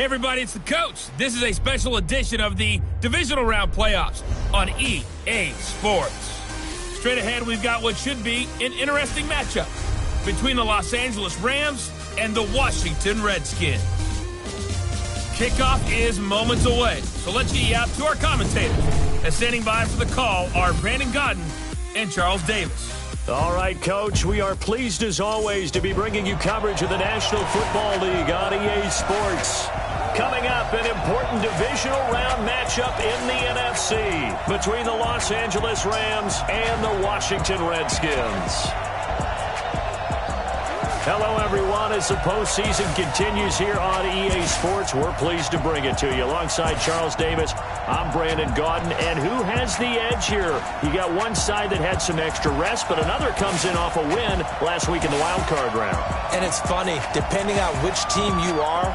Hey everybody, it's the coach. This is a special edition of the Divisional Round Playoffs on EA Sports. Straight ahead, we've got what should be an interesting matchup between the Los Angeles Rams and the Washington Redskins. Kickoff is moments away, so let's get you out to our commentators. And standing by for the call are Brandon Godden and Charles Davis. All right, Coach, we are pleased as always to be bringing you coverage of the National Football League on EA Sports. Coming up, an important divisional round matchup in the NFC between the Los Angeles Rams and the Washington Redskins. Hello, everyone. As the postseason continues here on EA Sports, we're pleased to bring it to you. Alongside Charles Davis, I'm Brandon Godden. And who has the edge here? You got one side that had some extra rest, but another comes in off a win last week in the wild card round. And it's funny, depending on which team you are,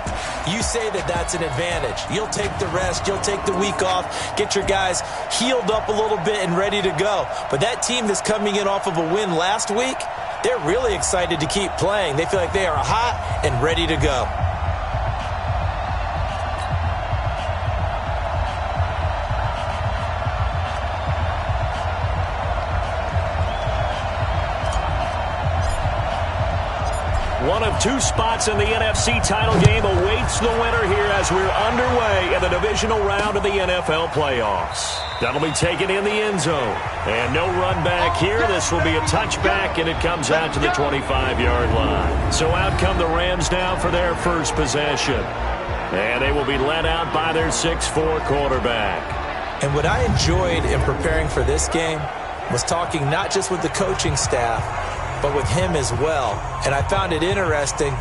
you say that that's an advantage. You'll take the rest, you'll take the week off, get your guys healed up a little bit and ready to go. But that team that's coming in off of a win last week, they're really excited to keep playing. They feel like they are hot and ready to go. One of two spots in the NFC title game awaits the winner here as we're underway in the divisional round of the NFL playoffs. That'll be taken in the end zone. And no run back here. This will be a touchback, and it comes out to the 25-yard line. So out come the Rams now for their first possession. And they will be led out by their 6'4" quarterback. And what I enjoyed in preparing for this game was talking not just with the coaching staff, but with him as well. And I found it interesting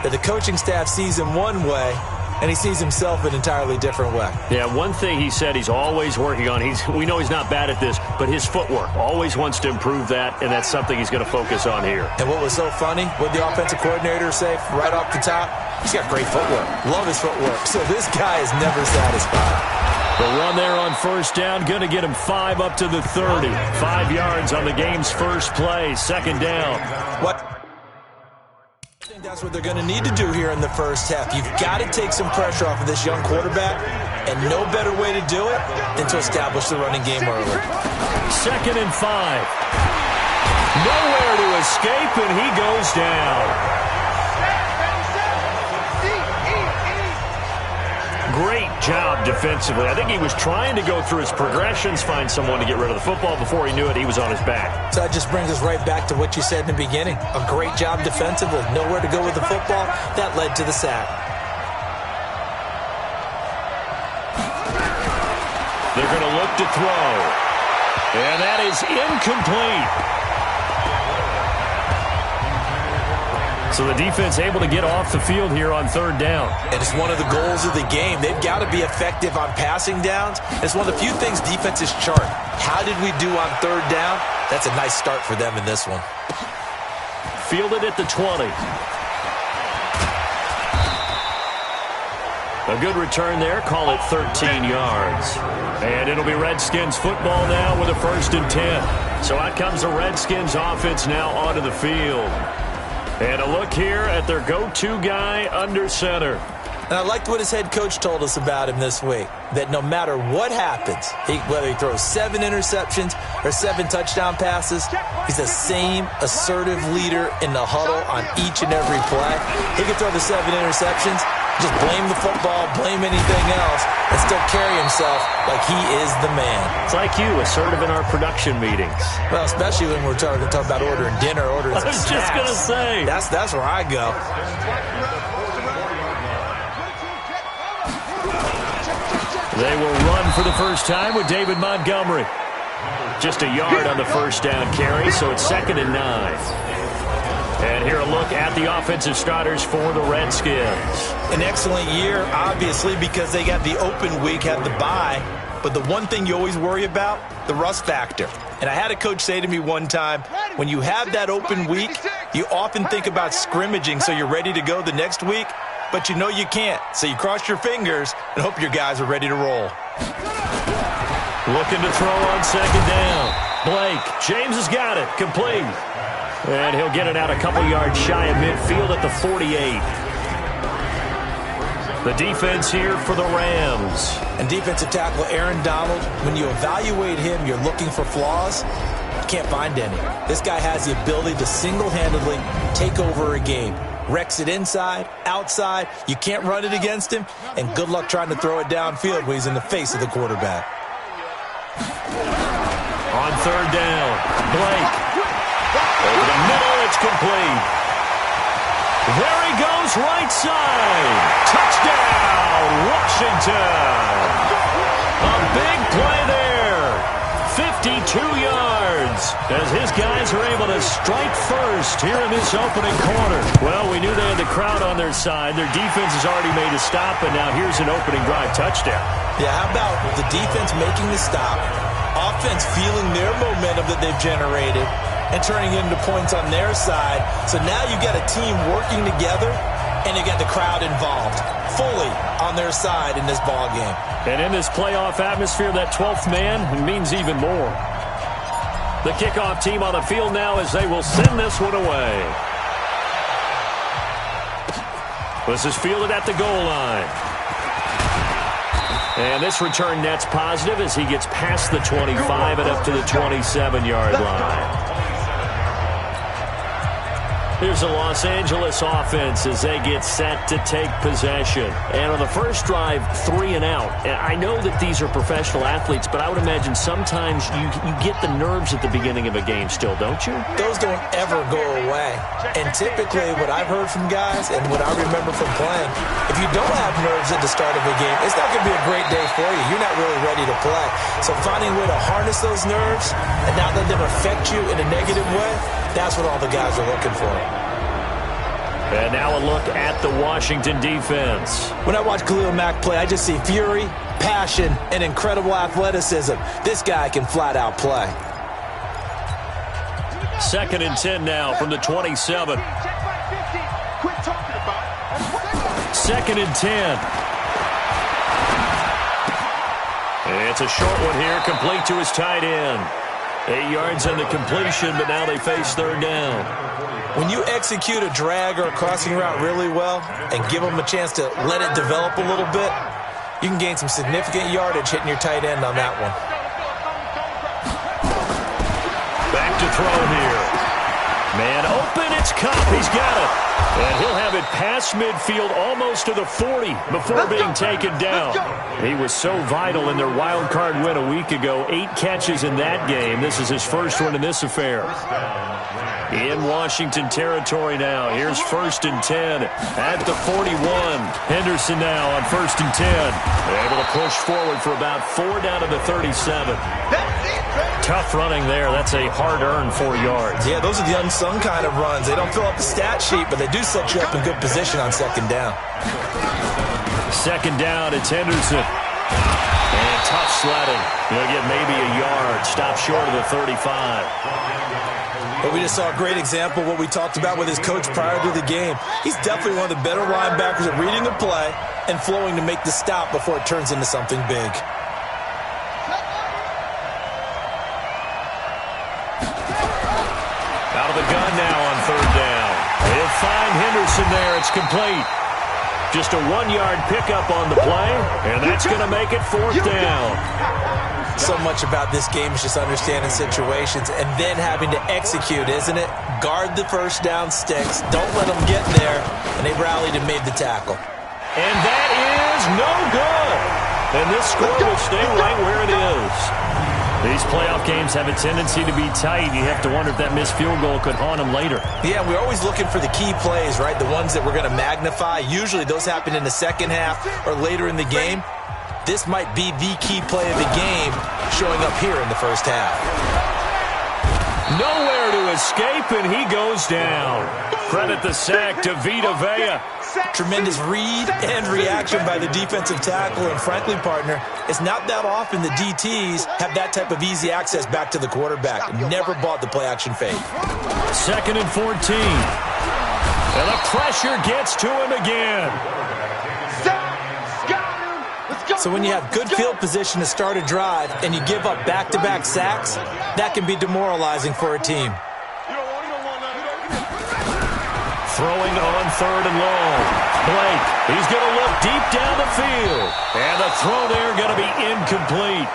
that the coaching staff sees him one way, and he sees himself an entirely different way. Yeah, one thing he said he's always working on, we know he's not bad at this, but his footwork, always wants to improve that, and that's something he's going to focus on here. And what was so funny, what the offensive coordinator say right off the top, he's got great footwork. Love his footwork. So this guy is never satisfied. The run there on first down, going to get him 5 up to the 30. 5 yards on the game's first play, second down. I think that's what they're going to need to do here in the first half. You've got to take some pressure off of this young quarterback, and no better way to do it than to establish the running game early. 2nd and 5. Nowhere to escape, and he goes down. Great job defensively. I think he was trying to go through his progressions, find someone to get rid of the football. Before he knew it, he was on his back. So that just brings us right back to what you said in the beginning. A great job defensively. Nowhere to go with the football. That led to the sack. They're going to look to throw. And that is incomplete. So the defense able to get off the field here on 3rd down. And it's one of the goals of the game. They've got to be effective on passing downs. It's one of the few things defenses chart. How did we do on 3rd down? That's a nice start for them in this one. Fielded at the 20. A good return there. Call it 13 yards. And it'll be Redskins football now with a 1st and 10. So out comes the Redskins offense now onto the field. And a look here at their go-to guy under center. And I liked what his head coach told us about him this week, that no matter what happens, whether he throws 7 interceptions or 7 touchdown passes, he's the same assertive leader in the huddle on each and every play. He can throw the 7 interceptions, just blame the football, blame anything else, and still carry himself like he is the man. It's like you, assertive in our production meetings. Well, especially when we're talking about ordering dinner, ordering some snacks. I was just going to say. That's where I go. They will run for the first time with David Montgomery. Just a yard on the first down carry, so it's 2nd and 9. And here a look at the offensive starters for the Redskins. An excellent year, obviously, because they got the open week, had the bye. But the one thing you always worry about, the rust factor. And I had a coach say to me one time, when you have that open week, you often think about scrimmaging so you're ready to go the next week. But you know you can't, so you cross your fingers and hope your guys are ready to roll. Looking to throw on 2nd down. Blake, James has got it, complete. And he'll get it out a couple yards shy of midfield at the 48. The defense here for the Rams. And defensive tackle Aaron Donald, when you evaluate him, you're looking for flaws. You can't find any. This guy has the ability to single-handedly take over a game. Wrecks it inside, outside. You can't run it against him. And good luck trying to throw it downfield when he's in the face of the quarterback. On third down, Blake. Over the middle, it's complete. There he goes, right side. Touchdown, Washington. A big play there. 52 yards as his guys are able to strike first here in this opening quarter. Well, we knew they had the crowd on their side. Their defense has already made a stop, and now here's an opening drive touchdown. Yeah, how about the defense making the stop, offense feeling their momentum that they've generated, and turning it into points on their side. So now you've got a team working together, and you got the crowd involved fully on their side in this ball game. And in this playoff atmosphere, that 12th man means even more. The kickoff team on the field now as they will send this one away. This is fielded at the goal line. And this return net's positive as he gets past the 25 and up to the 27-yard line. Here's the Los Angeles offense as they get set to take possession. And on the first drive, 3 and out. And I know that these are professional athletes, but I would imagine sometimes you get the nerves at the beginning of a game still, don't you? Those don't ever go away. And typically what I've heard from guys and what I remember from playing, if you don't have nerves at the start of a game, it's not going to be a great day for you. You're not really ready to play. So finding a way to harness those nerves and not let them affect you in a negative way, that's what all the guys are looking for. And now a look at the Washington defense. When I watch Khalil Mack play, I just see fury, passion, and incredible athleticism. This guy can flat out play. 2nd and 10 now from the 27. 2nd and 10. And it's a short one here, complete to his tight end. 8 yards on the completion, but now they face third down. When you execute a drag or a crossing route really well and give them a chance to let it develop a little bit, you can gain some significant yardage hitting your tight end on that one. Back to throw here. Man open, it's Cup. He's got it. And he'll have it past midfield almost to the 40 before being taken down. He was so vital in their wild card win a week ago. 8 catches in that game. This is his first one in this affair. In Washington territory now. Here's 1st and 10 at the 41. Henderson now on 1st and 10. Able to push forward for about 4 down to the 37. Tough running there. That's a hard-earned 4 yards. Yeah, those are the unsung kind of runs. They don't fill up the stat sheet, but they do set you up in good position on 2nd down. 2nd down, it's Henderson. And tough sledding. He'll get maybe a yard. Stop short of the 35. But we just saw a great example of what we talked about with his coach prior to the game. He's definitely one of the better linebackers at reading a play and flowing to make the stop before it turns into something big. Out of the gun now on 3rd down. They'll find Henderson there. It's complete. Just a 1-yard pickup on the play, and that's going to make it 4th down. So much about this game is just understanding situations and then having to execute, isn't it? Guard the first down sticks. Don't let them get there. And they rallied and made the tackle. And that is no good. And this score will stay right where it is. These playoff games have a tendency to be tight. You have to wonder if that missed field goal could haunt them later. Yeah, we're always looking for the key plays, right? The ones that we're going to magnify. Usually those happen in the second half or later in the game. This might be the key play of the game showing up here in the first half. Nowhere to escape, and he goes down. Credit the sack to Vita Vea. Tremendous read and reaction by the defensive tackle, and frankly, partner, it's not that often the DTs have that type of easy access back to the quarterback. Never bought the play-action fake. 2nd and 14. And the pressure gets to him again. So when you have good field position to start a drive and you give up back-to-back sacks, that can be demoralizing for a team. Throwing on 3rd and long. Blake, he's going to look deep down the field. And the throw there going to be incomplete.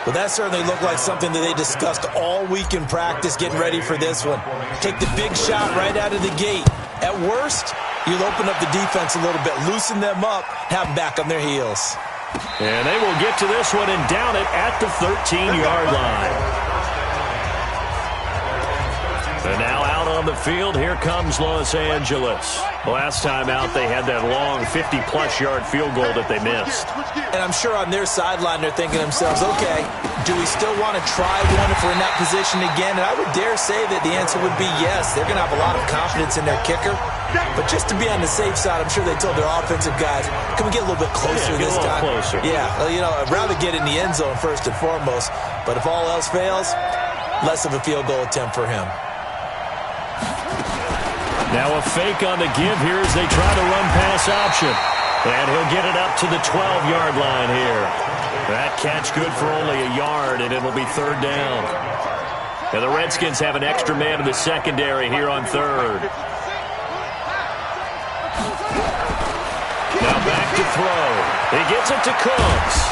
Well, that certainly looked like something that they discussed all week in practice getting ready for this one. Take the big shot right out of the gate. At worst, you'll open up the defense a little bit, loosen them up, have them back on their heels. And they will get to this one and down it at the 13-yard line. And now out on the field, here comes Los Angeles. Last time out, they had that long 50-plus yard field goal that they missed. And I'm sure on their sideline, they're thinking to themselves, okay, do we still want to try one if we're in that position again? And I would dare say that the answer would be yes. They're going to have a lot of confidence in their kicker. But just to be on the safe side, I'm sure they told their offensive guys, can we get a little bit closer this time? Closer. Yeah, well, you know, I'd rather get in the end zone first and foremost. But if all else fails, less of a field goal attempt for him. Now a fake on the give here as they try the run-pass option. And he'll get it up to the 12-yard line here. That catch good for only a yard, and it'll be third down. And the Redskins have an extra man in the secondary here on third. Now back to throw. He gets it to Cooks.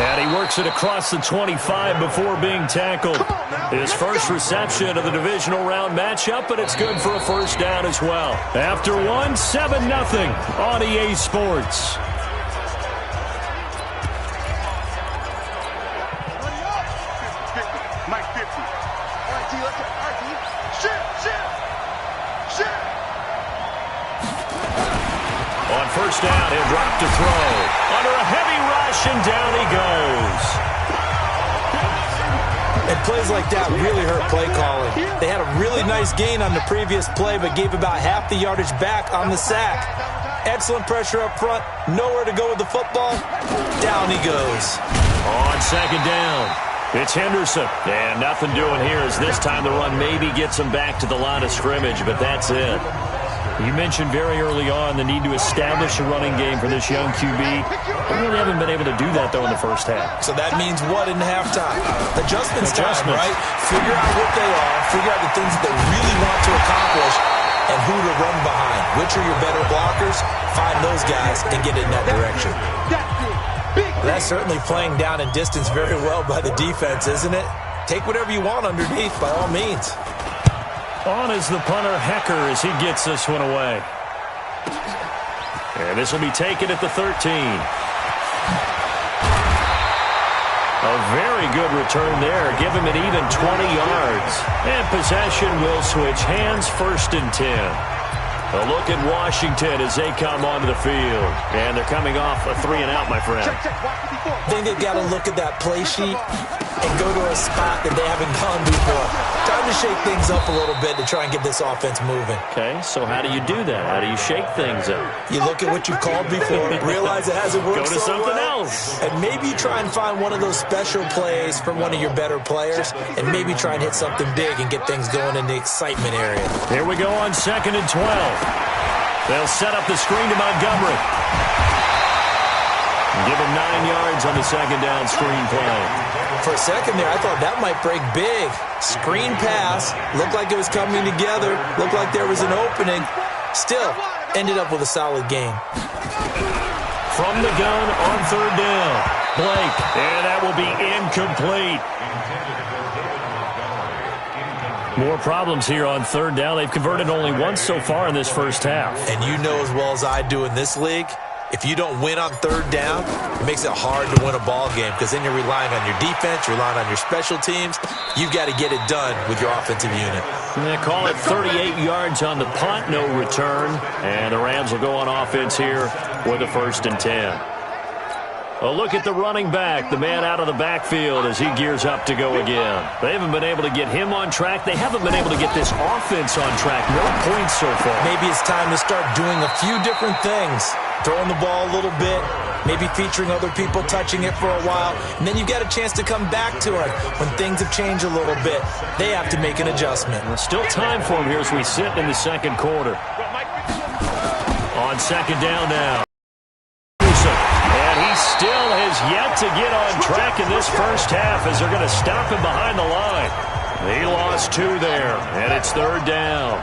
And he works it across the 25 before being tackled. His first reception of the divisional round matchup, but it's good for a first down as well. After one, 7-0 on EA Sports. On first down, he'll drop to throw. Under a heavy rush, and down he goes. And plays like that really hurt play calling. They had a really nice gain on the previous play, but gave about half the yardage back on the sack. Excellent pressure up front. Nowhere to go with the football. Down he goes. On second down, it's Henderson. And nothing doing here as this time the run maybe gets him back to the line of scrimmage, but that's it. You mentioned very early on the need to establish a running game for this young QB. They really haven't been able to do that, though, in the first half. So that means what in halftime? Adjustments time, right? Figure out what they are, figure out the things that they really want to accomplish, and who to run behind. Which are your better blockers? Find those guys and get in that direction. Well, that's certainly playing down in distance very well by the defense, isn't it? Take whatever you want underneath, by all means. On is the punter, Hecker, as he gets this one away. And this will be taken at the 13. A very good return there. Give him an even 20 yards. And possession will switch hands, 1st and 10. A look at Washington as they come onto the field. And they're coming off a 3-and-out, my friend. I think they've got to look at that play sheet and go to a spot that they haven't gone before. Time to shake things up a little bit to try and get this offense moving. Okay, so how do you do that? How do you shake things up? You look at what you've called before, realize it hasn't worked so well. Go to something else. And maybe try and find one of those special plays from one of your better players, and maybe try and hit something big and get things going in the excitement area. Here we go on 2nd and 12. They'll set up the screen to Montgomery. Give him 9 yards on the second down screen play. For a second there, I thought that might break big. Screen pass. Looked like it was coming together. Looked like there was an opening. Still, ended up with a solid game. From the gun on 3rd down. Blake. And that will be incomplete. More problems here on 3rd down. They've converted only once so far in this first half. And you know as well as I do in this league, if you don't win on 3rd down, it makes it hard to win a ball game because then you're relying on your defense, you're relying on your special teams. You've got to get it done with your offensive unit. They call it 38 yards on the punt, no return. And the Rams will go on offense here with a 1st and 10. A look at the running back, the man out of the backfield as he gears up to go again. They haven't been able to get him on track. They haven't been able to get this offense on track. No points so far. Maybe it's time to start doing a few different things. Throwing the ball a little bit, maybe featuring other people touching it for a while, and then you get a chance to come back to it when things have changed a little bit. They have to make an adjustment. Well, still time for him here as we sit in the second quarter. On second down now. And he still has yet to get on track in this first half as they're going to stop him behind the line. He lost 2 there, and it's 3rd down.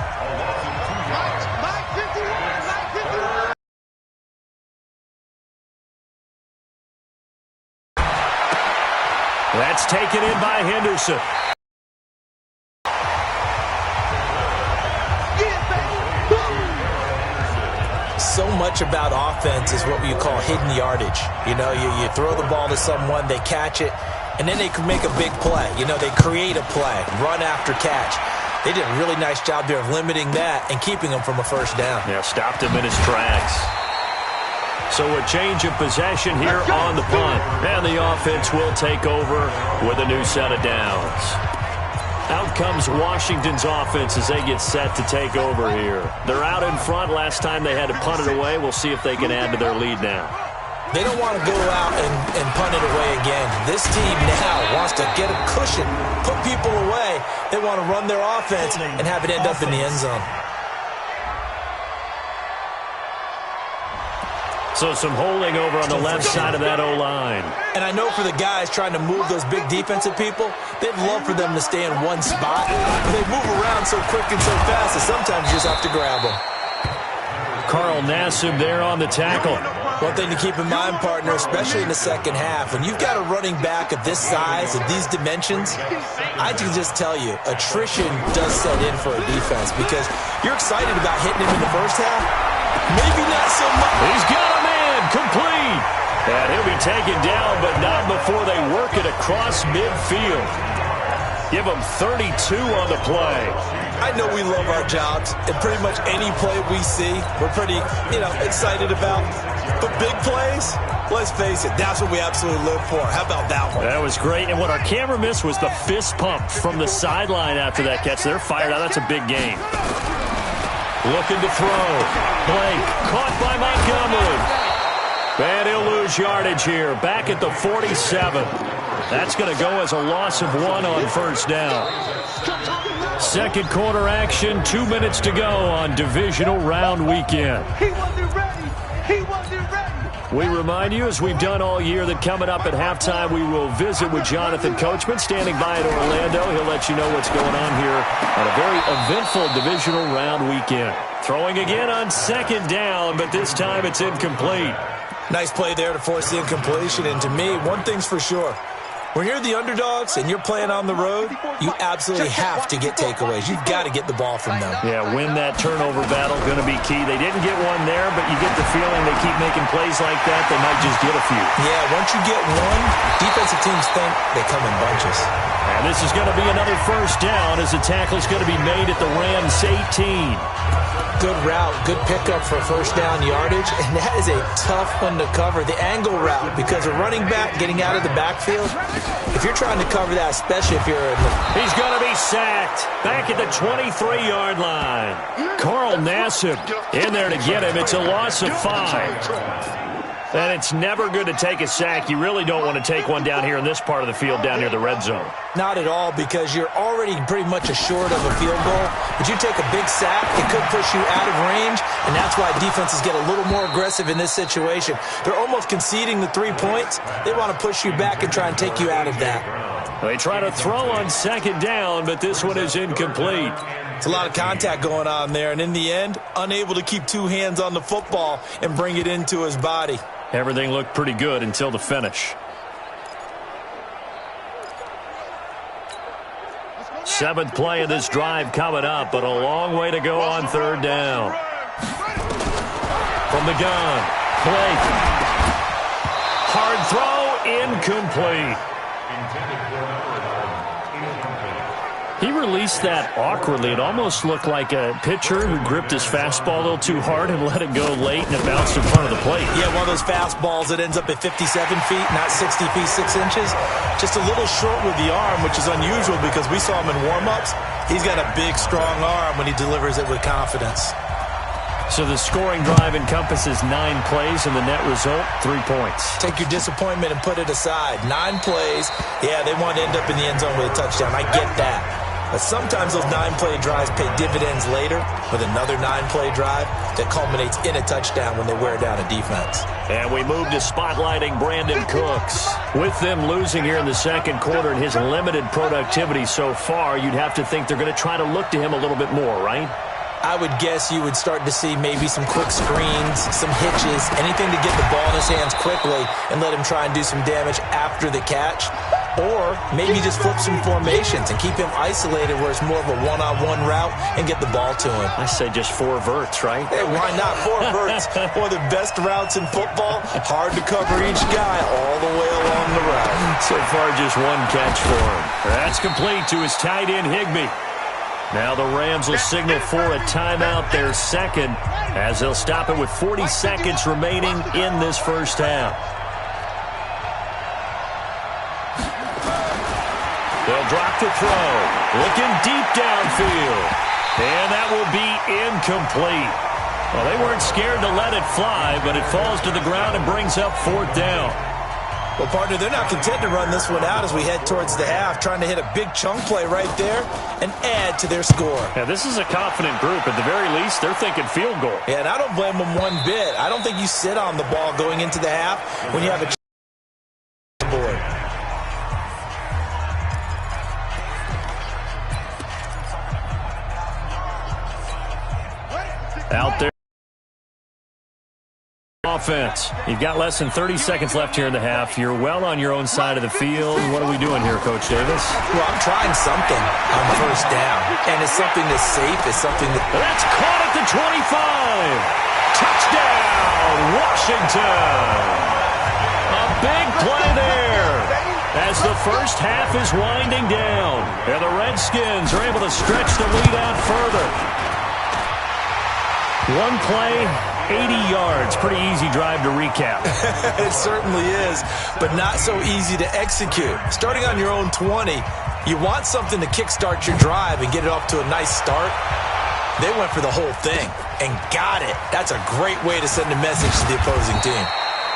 That's taken in by Henderson. So much about offense is what you call hidden yardage. You know, you throw the ball to someone, they catch it, and then they can make a big play. You know, they create a play, run after catch. They did a really nice job there of limiting that and keeping him from a first down. Yeah, stopped him in his tracks. So a change of possession here on the punt. And the offense will take over with a new set of downs. Out comes Washington's offense as they get set to take over here. They're out in front. Last time they had to punt it away. We'll see if they can add to their lead now. They don't want to go out and punt it away again. This team now wants to get a cushion, put people away. They want to run their offense and have it end up in the end zone. So some holding over on the left side of that O-line. And I know for the guys trying to move those big defensive people, they'd love for them to stay in one spot. But they move around so quick and so fast that sometimes you just have to grab them. Carl Nassib there on the tackle. One thing to keep in mind, partner, especially in the second half, when you've got a running back of this size, of these dimensions, I can just tell you, attrition does set in for a defense because you're excited about hitting him in the first half. Maybe not so much. He's got a man, complete. And he'll be taken down, but not before they work it across midfield. Give him 32 on the play. I know we love our jobs, and pretty much any play we see, we're pretty, excited about. But big plays, let's face it, that's what we absolutely live for. How about that one? That was great. And what our camera missed was the fist pump from the sideline after that catch. They're fired out. That's a big game. Looking to throw. Blake caught by Montgomery. And he'll lose yardage here. Back at the 47. That's going to go as a loss of 1 on first down. Second quarter action, 2 minutes to go on Divisional Round Weekend. He wasn't ready. He wasn't ready. We remind you, as we've done all year, that coming up at halftime, we will visit with Jonathan Coachman standing by at Orlando. He'll let you know what's going on here on a very eventful Divisional Round Weekend. Throwing again on second down, but this time it's incomplete. Nice play there to force the incompletion. And to me, one thing's for sure. When you're the underdogs and you're playing on the road, you absolutely have to get takeaways. You've got to get the ball from them. Yeah, win that turnover battle, going to be key. They didn't get one there, but you get the feeling they keep making plays like that, they might just get a few. Yeah, once you get one, defensive teams think they come in bunches. And this is going to be another first down as the tackle's going to be made at the Rams 18. Good route, good pickup for first down yardage, and that is a tough one to cover, the angle route, because a running back getting out of the backfield, if you're trying to cover that, especially if you're in the... He's going to be sacked back at the 23-yard line. Carl Nassib in there to get him. It's a loss of 5. And it's never good to take a sack. You really don't want to take one down here in this part of the field down near the red zone. Not at all, because you're already pretty much assured of a field goal. But you take a big sack, it could push you out of range, and that's why defenses get a little more aggressive in this situation. They're almost conceding the 3 points. They want to push you back and try and take you out of that. They try to throw on second down, but this one is incomplete. It's a lot of contact going on there, and in the end, unable to keep 2 hands on the football and bring it into his body. Everything looked pretty good until the finish. 7th play of this drive coming up, but a long way to go on third down. From the gun, Blake. Hard throw, incomplete. He released that awkwardly. It almost looked like a pitcher who gripped his fastball a little too hard and let it go late, and it bounced in front of the plate. Yeah, one of those fastballs that ends up at 57 feet, not 60 feet, 6 inches. Just a little short with the arm, which is unusual because we saw him in warm-ups. He's got a big, strong arm when he delivers it with confidence. So the scoring drive encompasses 9 plays, and the net result, 3 points. Take your disappointment and put it aside. 9 plays. Yeah, they want to end up in the end zone with a touchdown. I get that. But sometimes those 9-play drives pay dividends later with another 9-play drive that culminates in a touchdown when they wear down a defense. And we move to spotlighting Brandon Cooks. With them losing here in the second quarter and his limited productivity so far, you'd have to think they're going to try to look to him a little bit more, right? I would guess you would start to see maybe some quick screens, some hitches, anything to get the ball in his hands quickly and let him try and do some damage after the catch. Or maybe just flip some formations and keep him isolated where it's more of a one-on-one route and get the ball to him. I say just 4 verts, right? Hey, why not? 4 verts, one of the best routes in football. Hard to cover each guy all the way along the route. So far, just 1 catch for him. That's complete to his tight end, Higbee. Now the Rams will signal for a timeout, their second, as they'll stop it with 40 seconds remaining in this first half. They'll drop the throw, looking deep downfield, and that will be incomplete. Well, they weren't scared to let it fly, but it falls to the ground and brings up 4th down. Well, partner, they're not content to run this one out as we head towards the half, trying to hit a big chunk play right there and add to their score. Yeah, this is a confident group. At the very least, they're thinking field goal. Yeah, and I don't blame them one bit. I don't think you sit on the ball going into the half when you have a board. Out there. Offense. You've got less than 30 seconds left here in the half. You're well on your own side of the field. What are we doing here, Coach Davis? Well, I'm trying something on first down, and it's something that's safe. It's something that's caught at the 25. Touchdown, Washington. A big play there as the first half is winding down, and the Redskins are able to stretch the lead out further. 1 play, 80 yards. Pretty easy drive to recap. It certainly is, but not so easy to execute. Starting on your own 20, you want something to kickstart your drive and get it off to a nice start. They went for the whole thing and got it. That's a great way to send a message to the opposing team.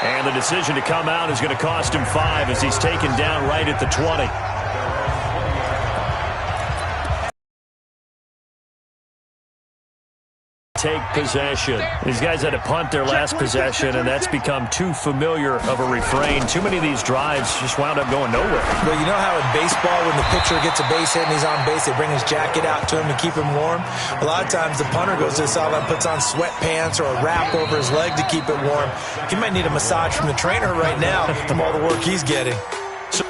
And the decision to come out is going to cost him 5 as he's taken down right at the 20. Take possession. These guys had to punt their last possession, and that's become too familiar of a refrain. Too many of these drives just wound up going nowhere. Well, you know how in baseball when the pitcher gets a base hit and he's on base, they bring his jacket out to him to keep him warm? A lot of times the punter goes to the sideline, puts on sweatpants or a wrap over his leg to keep it warm. He might need a massage from the trainer right now from all the work he's getting.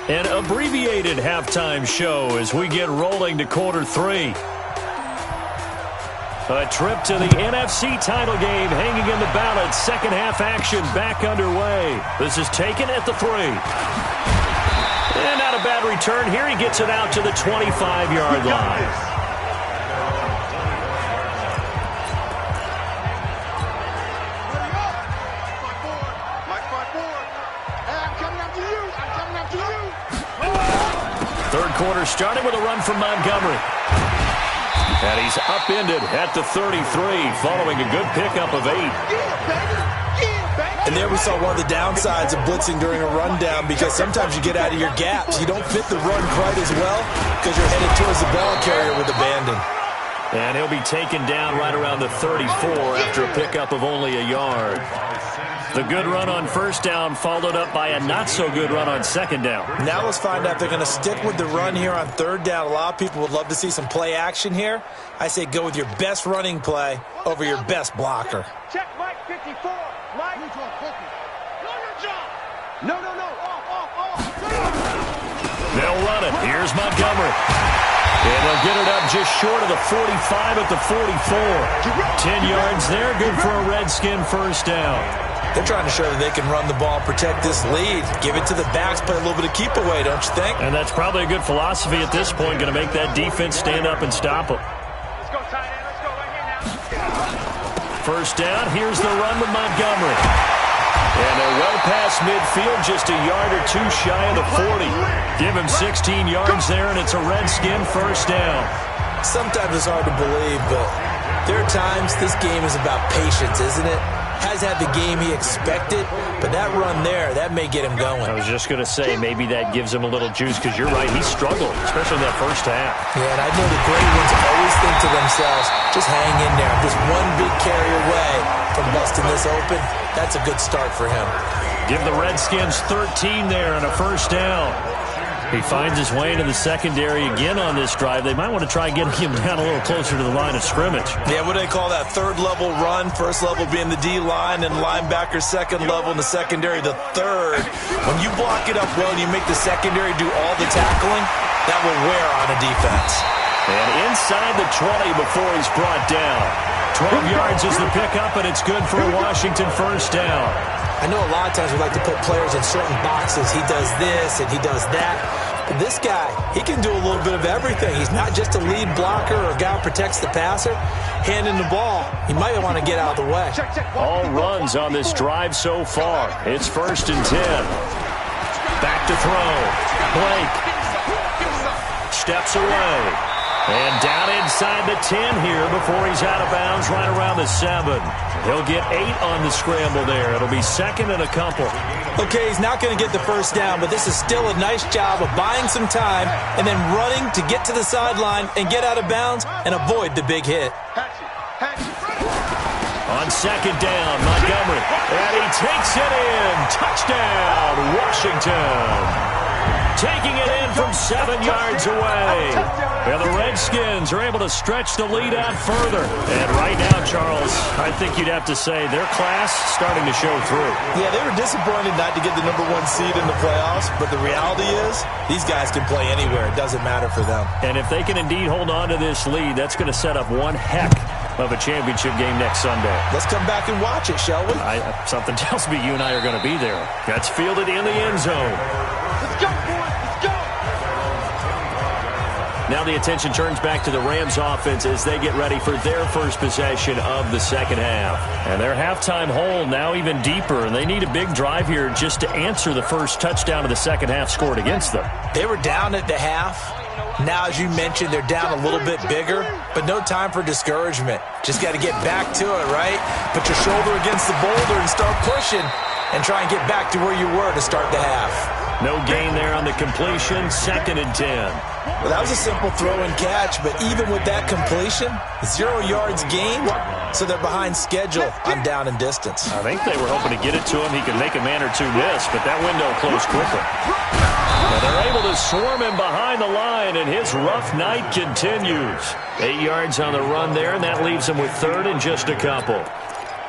An abbreviated halftime show as we get rolling to quarter 3. A trip to the NFC title game hanging in the balance. Second half action back underway. This is taken at the 3. And not a bad return here. He gets it out to the 25-yard line. Third quarter starting with a run from Montgomery. And he's upended at the 33 following a good pickup of 8. And there we saw one of the downsides of blitzing during a rundown because sometimes you get out of your gaps. You don't fit the run quite as well because you're headed towards the ball carrier with abandon. And he'll be taken down right around the 34 after a pickup of only a yard. The good run on first down followed up by a not-so-good run on second down. Now let's find out if they're going to stick with the run here on third down. A lot of people would love to see some play action here. I say go with your best running play over your best blocker. Check Mike 54. Mike. No. They'll run it. Here's Montgomery. And they'll get it up just short of the 45 at the 44. 10 yards there. Good for a Redskin first down. They're trying to show that they can run the ball and protect this lead. Give it to the backs, play a little bit of keep away, don't you think? And that's probably a good philosophy at this point, going to make that defense stand up and stop them. Let's go, tight end. Let's go right here now. First down, here's the run with Montgomery. And they're well past midfield, just a yard or 2 shy of the 40. Give him 16 yards there, and it's a Redskin first down. Sometimes it's hard to believe, but there are times this game is about patience, isn't it? Has had the game he expected, but that run there, that may get him going. I was just going to say, maybe that gives him a little juice, because you're right, he struggled, especially in that first half. Yeah, and I know the great ones always think to themselves, just hang in there. Just one big carry away from busting this open. That's a good start for him. Give the Redskins 13 there and a first down. He finds his way into the secondary again on this drive. They might want to try getting him down a little closer to the line of scrimmage. Yeah, what do they call that? Third level run. First level being the D-line, and linebacker second level, and the secondary the third. When you block it up well and you make the secondary do all the tackling, that will wear on a defense. And inside the 20 before he's brought down. 12 yards is the pickup, and it's good for a Washington first down. I know a lot of times we like to put players in certain boxes. He does this and he does that. But this guy, he can do a little bit of everything. He's not just a lead blocker or a guy who protects the passer. Handing the ball, he might want to get out of the way. All runs on this drive so far. It's 1st and 10. Back to throw. Blake steps away. And down inside the 10 here before he's out of bounds right around the 7. He'll get 8 on the scramble there. It'll be 2nd and a couple. Okay, he's not going to get the first down, but this is still a nice job of buying some time and then running to get to the sideline and get out of bounds and avoid the big hit. On 2nd down, Montgomery. And he takes it in. Touchdown, Washington. Taking it in from 7 yards away. And the Redskins are able to stretch the lead out further. And right now, Charles, I think you'd have to say their class starting to show through. Yeah, they were disappointed not to get the #1 seed in the playoffs, but the reality is these guys can play anywhere. It doesn't matter for them. And if they can indeed hold on to this lead, that's going to set up one heck of a championship game next Sunday. Let's come back and watch it, shall we? Something tells me you and I are going to be there. That's fielded in the end zone. Let's go, boys. Let's go. Now the attention turns back to the Rams offense as they get ready for their first possession of the second half. And their halftime hole now even deeper, and they need a big drive here just to answer the first touchdown of the second half scored against them. They were down at the half. Now, as you mentioned, they're down a little bit bigger, but no time for discouragement. Just got to get back to it, right? Put your shoulder against the boulder and start pushing and try and get back to where you were to start the half. No gain there on the completion, 2nd and 10. Well, that was a simple throw and catch, but even with that completion, 0 yards gained, so they're behind schedule on down and distance. I think they were hoping to get it to him. He could make a man or two miss, but that window closed quickly. And they're able to swarm him behind the line, and his rough night continues. 8 yards on the run there, and that leaves him with 3rd and just a couple.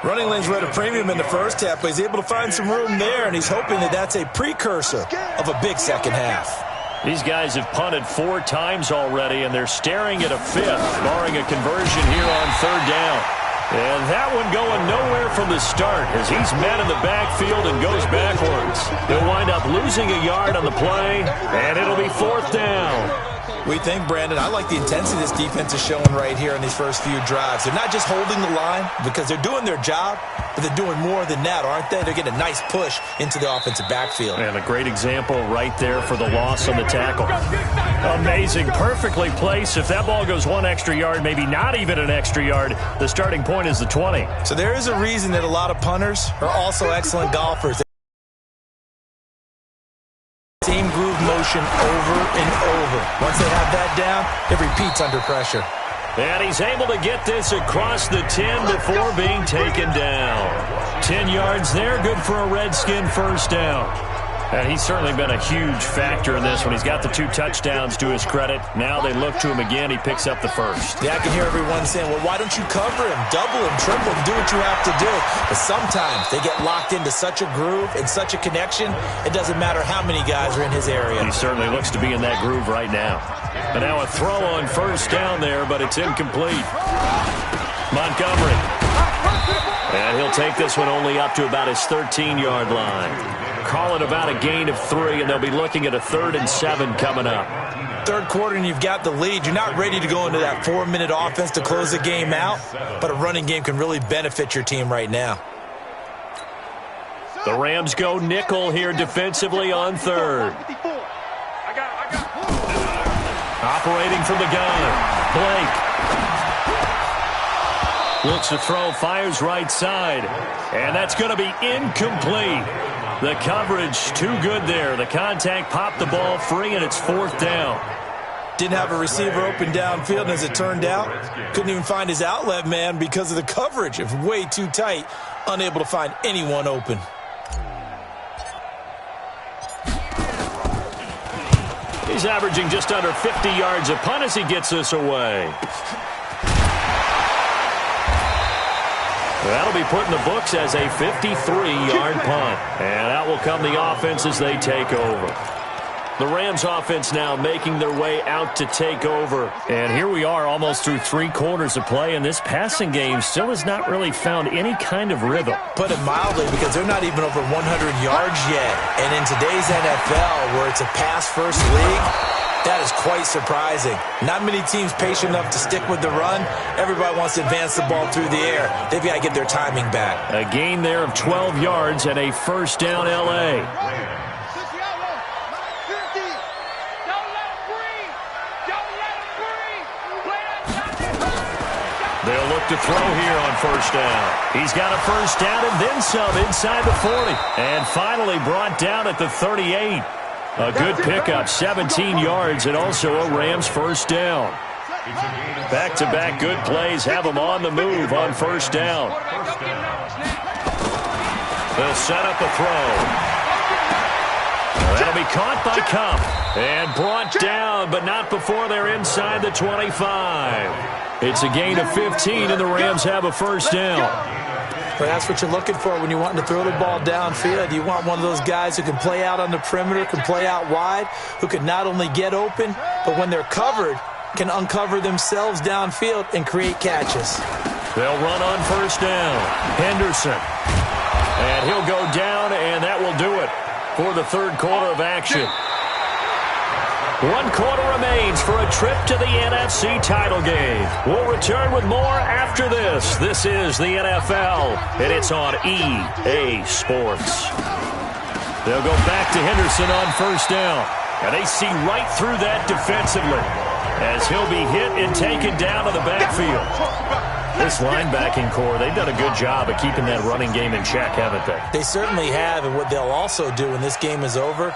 Running lanes were at a premium in the first half, but he's able to find some room there, and he's hoping that that's a precursor of a big second half. These guys have punted 4 times already, and they're staring at a 5th, barring a conversion here on 3rd down. And that one going nowhere from the start as he's met in the backfield and goes backwards. He'll wind up losing a yard on the play, and it'll be 4th down. We think, Brandon, I like the intensity this defense is showing right here in these first few drives. They're not just holding the line because they're doing their job, but they're doing more than that, aren't they? They're getting a nice push into the offensive backfield. And a great example right there for the loss on the tackle. Amazing. Perfectly placed. If that ball goes 1 extra yard, maybe not even an extra yard, the starting point is the 20. So there is a reason that a lot of punters are also excellent golfers. Same groove motion over and over. Once they have that down, it repeats under pressure. And he's able to get this across the 10 before being taken down. 10 yards there, good for a Redskin first down. And he's certainly been a huge factor in this when he's got the 2 touchdowns to his credit. Now they look to him again. He picks up the first. Yeah, I can hear everyone saying, well, why don't you cover him, double him, triple him, do what you have to do. But sometimes they get locked into such a groove and such a connection, it doesn't matter how many guys are in his area. He certainly looks to be in that groove right now. And now a throw on first down there, but it's incomplete. Montgomery. And he'll take this one only up to about his 13-yard line. Call it about a gain of 3, and they'll be looking at a 3rd and 7 coming up. Third quarter, and you've got the lead. You're not ready to go into that 4-minute offense to close the game out, but a running game can really benefit your team right now. The Rams go nickel here defensively on 3rd. Operating from the gun, Blake. Looks to throw, fires right side, and that's going to be incomplete. The coverage too good there. The contact popped the ball free, and it's 4th down. Didn't have a receiver open downfield, and as it turned out, couldn't even find his outlet man because of the coverage. It was way too tight, unable to find anyone open. He's averaging just under 50 yards a punt as he gets this away. That'll be put in the books as a 53-yard punt. And out will come the offense as they take over. The Rams offense now making their way out to take over. And here we are almost through 3 quarters of play, and this passing game still has not really found any kind of rhythm. Put it mildly, because they're not even over 100 yards yet. And in today's NFL, where it's a pass-first league, that is quite surprising. Not many teams patient enough to stick with the run. Everybody wants to advance the ball through the air. They've got to get their timing back. A gain there of 12 yards and a first down L.A. They'll look to throw here on first down. He's got a first down and then some inside the 40. And finally brought down at the 38. A good pickup, 17 yards, and also a Rams first down. Back-to-back good plays have them on the move on first down. They'll set up a throw. That'll be caught by Kupp and brought down, but not before they're inside the 25. It's a gain of 15, and the Rams have a first down. But that's what you're looking for when you want to throw the ball downfield. You want one of those guys who can play out on the perimeter, can play out wide, who can not only get open, but when they're covered, can uncover themselves downfield and create catches. They'll run on first down. Henderson. And he'll go down, and that will do it for the third quarter of action. 1 quarter remains for a trip to the NFC title game. We'll return with more after this. This is the NFL, and it's on EA Sports. They'll go back to Henderson on first down. And they see right through that defensively as he'll be hit and taken down to the backfield. This linebacking core, they've done a good job of keeping that running game in check, haven't they? They certainly have, and what they'll also do when this game is over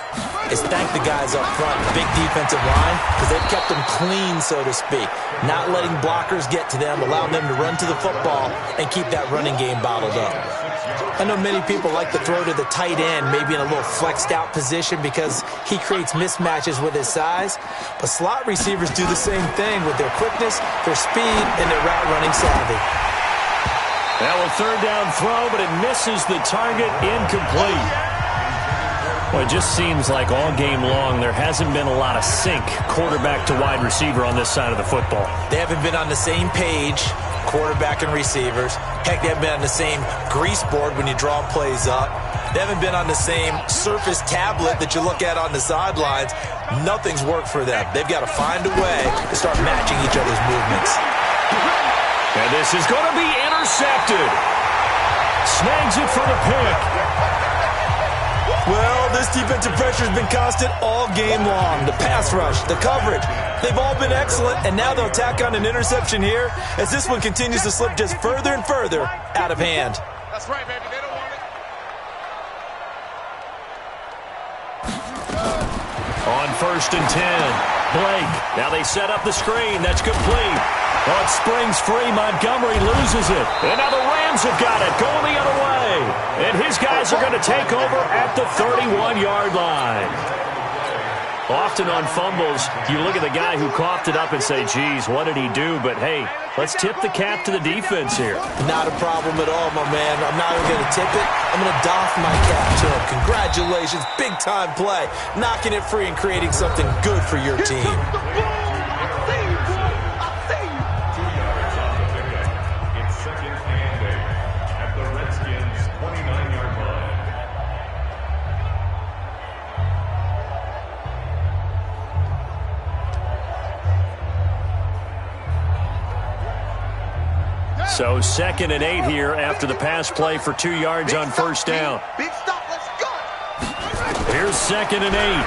is thank the guys up front, the big defensive line, because they've kept them clean, so to speak. Not letting blockers get to them, allowing them to run to the football and keep that running game bottled up. I know many people like to throw to the tight end, maybe in a little flexed out position because he creates mismatches with his size. But slot receivers do the same thing with their quickness, their speed, and their route running savvy. Now a third down throw, but it misses the target, incomplete. Well, it just seems like all game long there hasn't been a lot of sync quarterback to wide receiver on this side of the football. They haven't been on the same page, quarterback and receivers. Heck, they haven't been on the same grease board when you draw plays up. They haven't been on the same surface tablet that you look at on the sidelines. Nothing's worked for them. They've got to find a way to start matching each other's movements. And this is going to be intercepted. Snags it for the pick. Well, this defensive pressure has been constant all game long. The pass rush, the coverage, they've all been excellent, and now they'll tack on an interception here as this one continues to slip just further and further out of hand. That's right, baby. They don't want it. On first and 10, Blake. Now they set up the screen. That's complete. Oh, it springs free. Montgomery loses it. And now the Rams have got it, going the other way. And his guys are going to take over at the 31-yard line. Often on fumbles, you look at the guy who coughed it up and say, geez, what did he do? But, hey, let's tip the cap to the defense here. Not a problem at all, my man. I'm not even going to tip it. I'm going to doff my cap to him. Congratulations. Big-time play. Knocking it free and creating something good for your team. So 2nd and 8 here after the pass play for 2 yards on first down. Big stop, let's go. Here's 2nd and 8.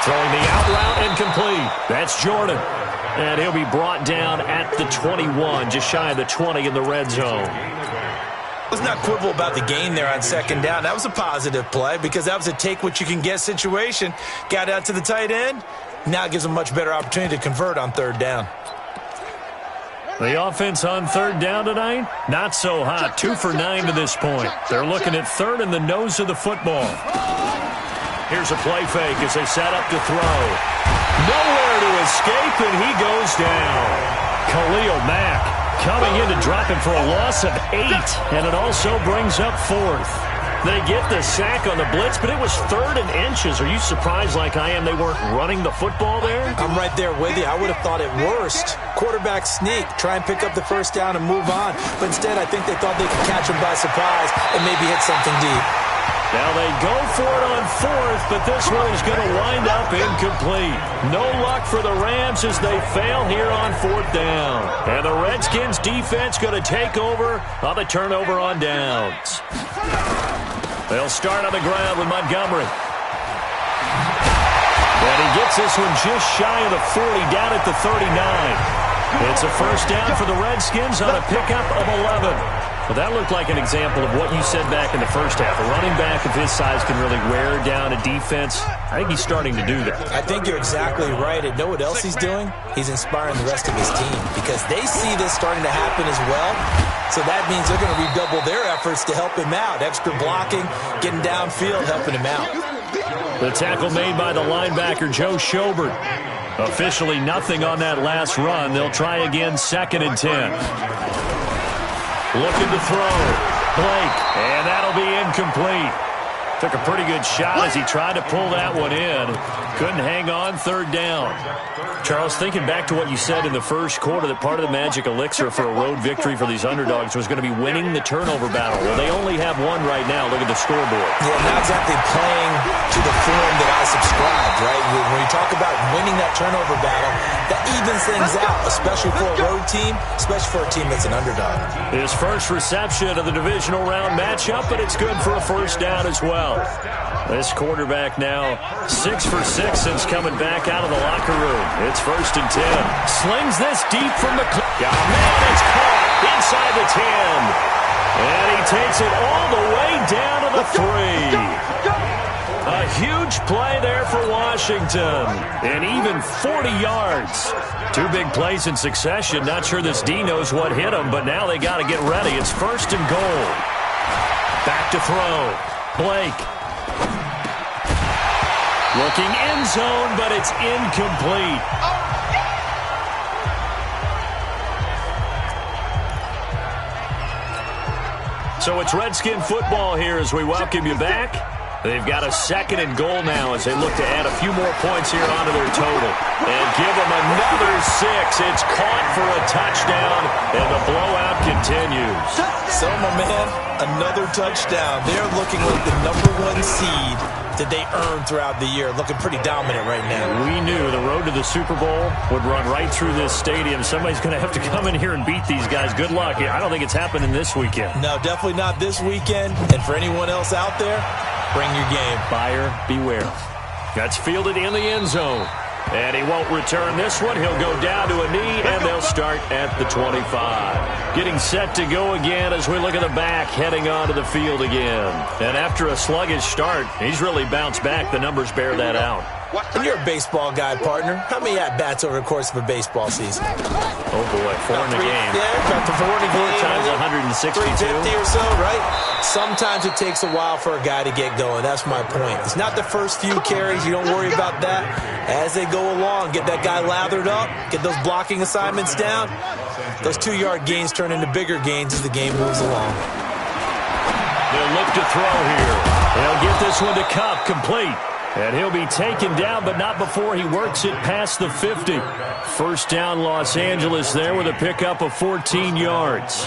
Throwing the out route incomplete. That's Jordan. And he'll be brought down at the 21, just shy of the 20 in the red zone. Let's not quibble about the gain there on 2nd down. That was a positive play because that was a take-what-you-can-get situation. Got out to the tight end. Now it gives them a much better opportunity to convert on 3rd down. The offense on 3rd down tonight, not so hot. 2 for 9 to this point. They're looking at 3rd in the nose of the football. Here's a play fake as they set up to throw. Nowhere to escape, and he goes down. Khalil Mack coming in to drop him for a loss of 8, and it also brings up 4th. They get the sack on the blitz, but it was 3rd and inches. Are you surprised like I am they weren't running the football there? I'm right there with you. I would have thought at worst, quarterback sneak, try and pick up the first down and move on. But instead, I think they thought they could catch him by surprise and maybe hit something deep. Now they go for it on 4th, but this one is going to wind up incomplete. No luck for the Rams as they fail here on 4th down. And the Redskins defense going to take over on the turnover on downs. They'll start on the ground with Montgomery. And he gets this one just shy of the 40, down at the 39. It's a first down for the Redskins on a pickup of 11. Well, that looked like an example of what you said back in the first half. A running back of his size can really wear down a defense. I think he's starting to do that. I think you're exactly right. And know what else he's doing? He's inspiring the rest of his team because they see this starting to happen as well. So that means they're going to redouble their efforts to help him out. Extra blocking, getting downfield, helping him out. The tackle made by the linebacker, Joe Schobert. Officially nothing on that last run. They'll try again, 2nd and 10. Looking to throw. Blake, and that'll be incomplete. Took a pretty good shot as he tried to pull that one in. Couldn't hang on, 3rd down. Charles, thinking back to what you said in the first quarter, that part of the magic elixir for a road victory for these underdogs was going to be winning the turnover battle. Well, they only have one right now. Look at the scoreboard. Yeah, not exactly playing to the form that I subscribed, right? When you talk about winning that turnover battle, that evens things out, especially for a road team, especially for a team that's an underdog. His first reception of the divisional round matchup, but it's good for a first down as well. This quarterback now 6 for 6 since coming back out of the locker room. It's 1st and 10. Slings this deep from the... Oh, man, it's caught inside the 10. And he takes it all the way down to the 3. A huge play there for Washington. And even 40 yards. 2 big plays in succession. Not sure this D knows what hit him, but now they got to get ready. It's 1st and goal. Back to throw. Blake. Looking end zone, but it's incomplete. So it's Redskin football here as we welcome you back. They've got a 2nd and goal now as they look to add a few more points here onto their total. And give them another 6. It's caught for a touchdown, and the blowout continues. So, my man, another touchdown. They're looking like the #1 seed that they earned throughout the year. Looking pretty dominant right now. We knew the road to the Super Bowl would run right through this stadium. Somebody's going to have to come in here and beat these guys. Good luck. I don't think it's happening this weekend. No, definitely not this weekend. And for anyone else out there, bring your game. Buyer beware. That's fielded in the end zone. And he won't return this one. He'll go down to a knee, and they'll start at the 25. Getting set to go again as we look at the back, heading onto the field again. And after a sluggish start, he's really bounced back. The numbers bear that out. And you're a baseball guy, partner. How many at-bats over the course of a baseball season? Oh, boy, 4 in the game. Yeah, about 4 in the game. 4 times 162. 350 or so, right? Sometimes it takes a while for a guy to get going. That's my point. It's not the first few carries. You don't worry about that. As they go along, get that guy lathered up, get those blocking assignments down. Those 2-yard gains turn into bigger gains as the game moves along. They'll look to throw here. They'll get this one to Cup, complete. And he'll be taken down, but not before he works it past the 50. First down, Los Angeles there with a pickup of 14 yards.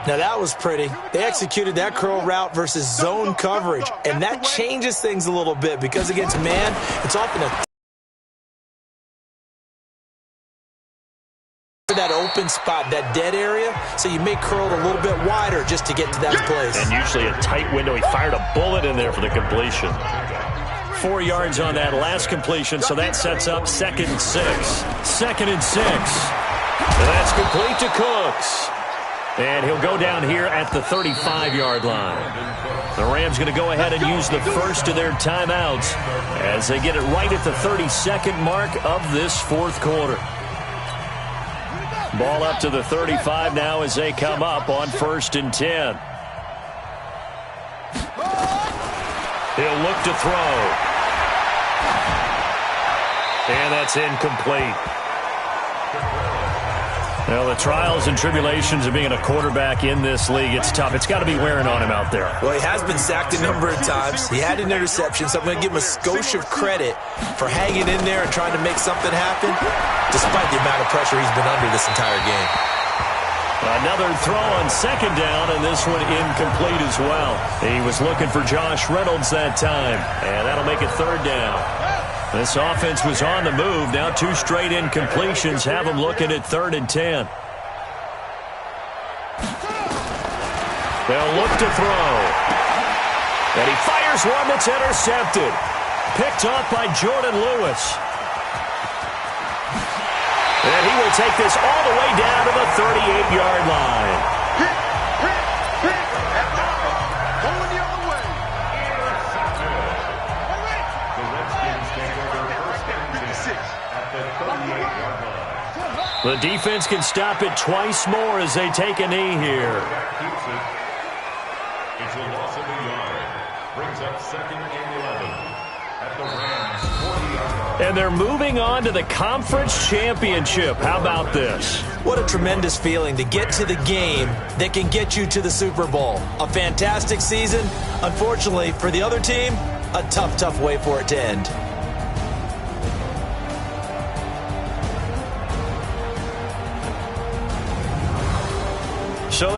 Now, that was pretty. They executed that curl route versus zone coverage, and that changes things a little bit because against man, it's often that open spot, that dead area, so you may curl it a little bit wider just to get to that place. And usually a tight window. He fired a bullet in there for the completion. 4 yards on that last completion, so that sets up 2nd and 6. 2nd and 6. And that's complete to Cooks. And he'll go down here at the 35-yard line. The Rams going to go ahead and use the first of their timeouts as they get it right at the 32nd mark of this 4th quarter. Ball up to the 35 now as they come up on 1st and 10. He'll look to throw. that's incomplete. Well, the trials and tribulations of being a quarterback in this league, it's tough. It's got to be wearing on him out there. Well, he has been sacked a number of times. He had an interception, so I'm going to give him a skosh of credit for hanging in there and trying to make something happen, despite the amount of pressure he's been under this entire game. Another throw on second down, and this one incomplete as well. He was looking for Josh Reynolds that time, and that'll make it third down. This offense was on the move. Now 2 straight incompletions have them looking at 3rd and 10. They'll look to throw. And he fires one that's intercepted. Picked off by Jordan Lewis. And he will take this all the way down to the 38-yard line. Going the other way. The Redskins take over first and 10 at the 38-yard line. The defense can stop it twice more as they take a knee here. That keeps it. It's a loss of a yard. Brings up 2nd and 11 at the Rams' 40-yard line. And they're moving on to the conference championship. How about this? What a tremendous feeling to get to the game that can get you to the Super Bowl. A fantastic season. Unfortunately, for the other team, a tough, tough way for it to end. So